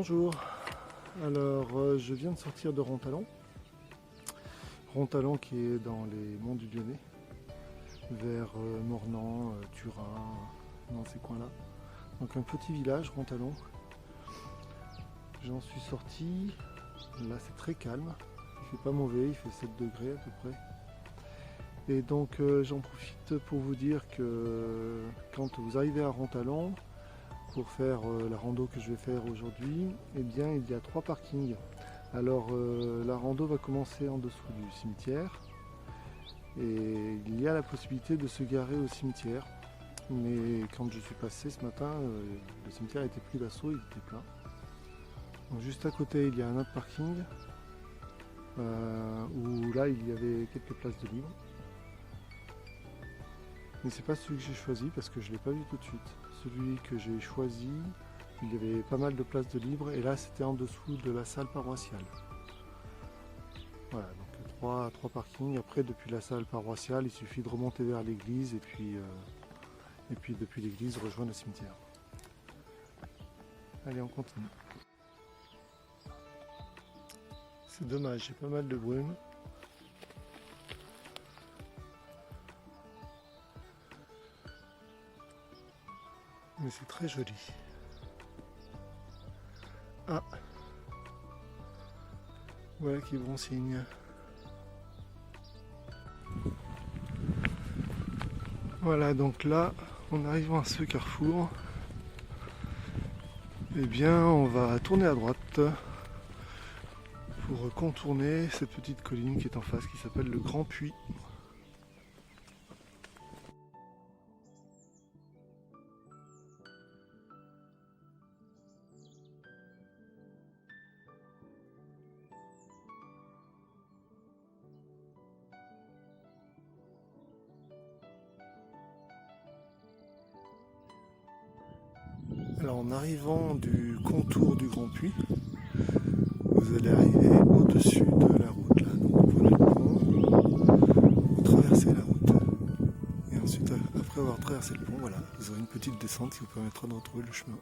Bonjour, alors je viens de sortir de Rontalon. Rontalon qui est dans les monts du Lyonnais, vers Mornan, Turin, dans ces coins-là. Donc un petit village, Rontalon. J'en suis sorti, là c'est très calme, il fait pas mauvais, il fait 7 degrés à peu près. Et donc j'en profite pour vous dire que quand vous arrivez à Rontalon, pour faire la rando que je vais faire aujourd'hui, eh bien il y a 3 parkings. Alors la rando va commencer en dessous du cimetière et il y a la possibilité de se garer au cimetière. Mais quand je suis passé ce matin, le cimetière a été pris d'assaut, il était plein. Donc, juste à côté il y a un autre parking où là il y avait quelques places de libre. Mais c'est pas celui que j'ai choisi parce que je ne l'ai pas vu tout de suite. Celui que j'ai choisi, il y avait pas mal de places de libre et là c'était en dessous de la salle paroissiale. Voilà, donc 3 parkings. Après depuis la salle paroissiale, il suffit de remonter vers l'église et puis depuis l'église rejoindre le cimetière. Allez, on continue. C'est dommage, j'ai pas mal de brume. Mais c'est très joli. Ah, voilà qui est bon signe. Voilà, donc là, en arrivant à ce carrefour, eh bien, on va tourner à droite pour contourner cette petite colline qui est en face, qui s'appelle le Grand Puy. Alors en arrivant du contour du Grand Puy, vous allez arriver au-dessus de la route là. Donc vous prenez le pont, vous traversez la route et ensuite après avoir traversé le pont, voilà, vous aurez une petite descente qui vous permettra de retrouver le chemin.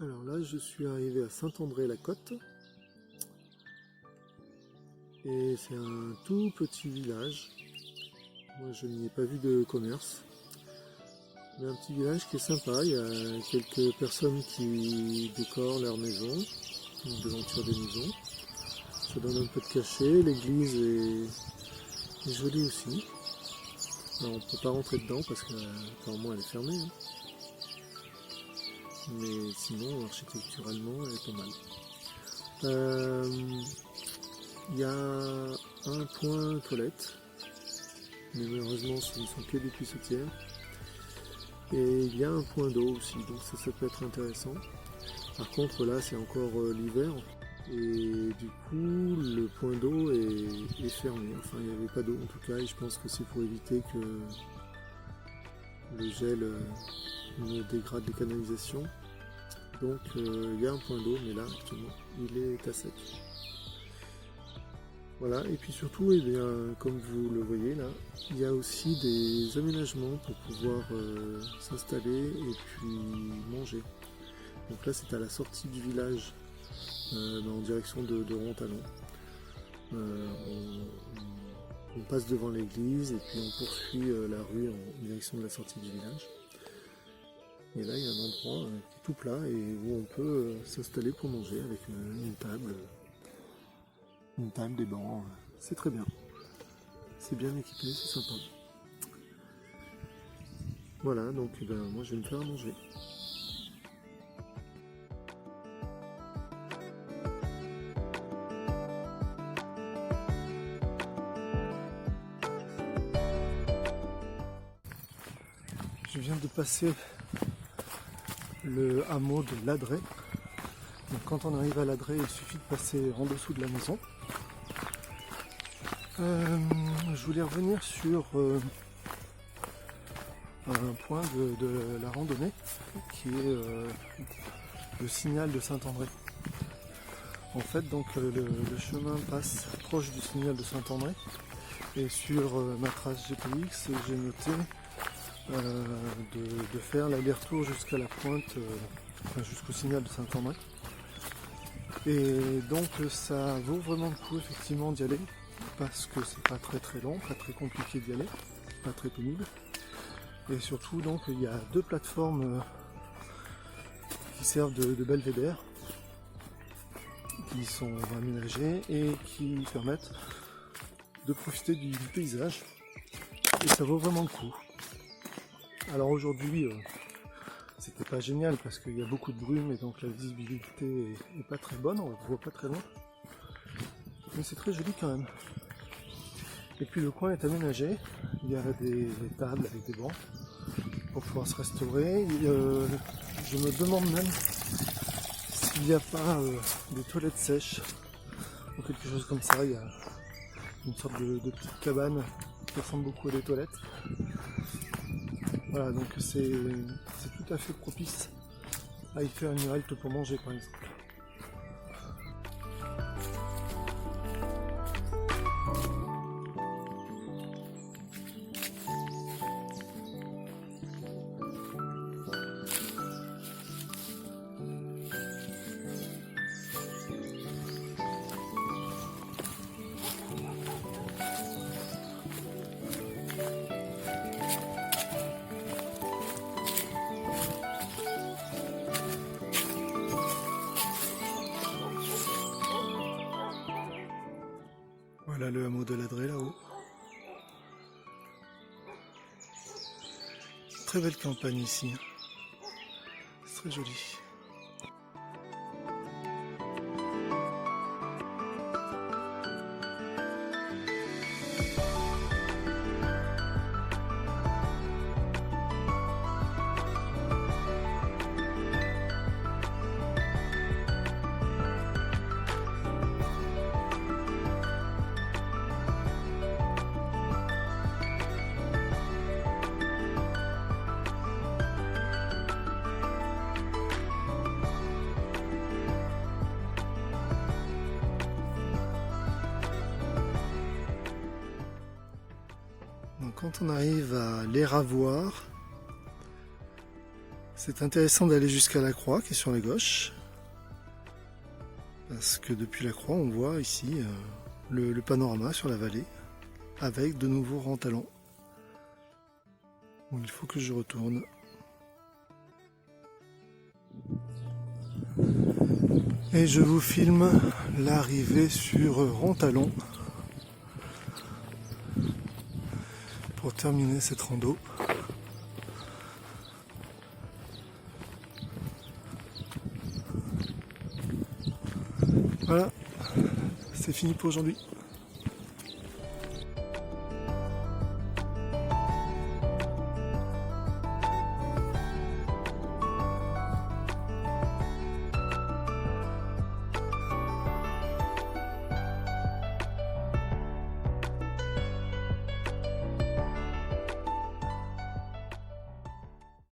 Alors là, je suis arrivé à Saint-André-la-Côte. Et c'est un tout petit village. Moi, je n'y ai pas vu de commerce. Mais un petit village qui est sympa. Il y a quelques personnes qui décorent leur maison, une devanture des maisons. Ça donne un peu de cachet. L'église est jolie aussi. Alors, on ne peut pas rentrer dedans parce qu'apparemment elle est fermée. Hein. Mais sinon, architecturalement, elle est pas mal. Il y a un point toilette, mais malheureusement ce ne sont que des puissetières. Et il y a un point d'eau aussi, donc ça peut être intéressant. Par contre là c'est encore l'hiver, et du coup le point d'eau est fermé. Enfin il n'y avait pas d'eau en tout cas, et je pense que c'est pour éviter que le gel ne dégrade les canalisations. Donc il y a un point d'eau, mais là actuellement il est à sec. Voilà, et puis surtout, eh bien, comme vous le voyez là, il y a aussi des aménagements pour pouvoir s'installer et puis manger. Donc là c'est à la sortie du village, en direction de Rontalon. On passe devant l'église et puis on poursuit la rue en direction de la sortie du village. Et là il y a un endroit qui est tout plat et où on peut s'installer pour manger avec une table, des bancs. C'est très bien. C'est bien équipé, c'est sympa. Voilà, donc moi je vais me faire à manger. Je viens de passer le hameau de Ladré. Donc quand on arrive à Ladré, il suffit de passer en dessous de la maison. Je voulais revenir sur un point de la randonnée qui est le signal de Saint-André. En fait, donc le chemin passe proche du signal de Saint-André et sur ma trace GPX, j'ai noté de faire l'aller-retour jusqu'à la pointe, jusqu'au signal de Saint-André. Et donc ça vaut vraiment le coup effectivement d'y aller parce que c'est pas très long, pas très compliqué d'y aller, pas très pénible. Et surtout donc il y a deux plateformes qui servent de belvédère, qui sont aménagées et qui permettent de profiter du paysage. Et ça vaut vraiment le coup. Alors aujourd'hui c'était pas génial parce qu'il y a beaucoup de brume et donc la visibilité est pas très bonne, on ne voit pas très loin. Mais c'est très joli quand même. Et puis le coin est aménagé, il y a des tables avec des bancs pour pouvoir se restaurer. Je me demande même s'il n'y a pas des toilettes sèches ou quelque chose comme ça. Il y a une sorte de petite cabane qui ressemble beaucoup à des toilettes. Voilà, donc c'est tout à fait propice à y faire une halte pour manger par exemple. Voilà le hameau de Ladré là-haut. Très belle campagne ici. C'est très joli. quand on arrive à l'Éravoire, c'est intéressant d'aller jusqu'à la croix qui est sur la gauche. Parce que depuis la croix, on voit ici le panorama sur la vallée avec de nouveaux rantalons. Bon, il faut que je retourne. Et je vous filme l'arrivée sur Rontalon pour terminer cette rando. Voilà, c'est fini pour aujourd'hui.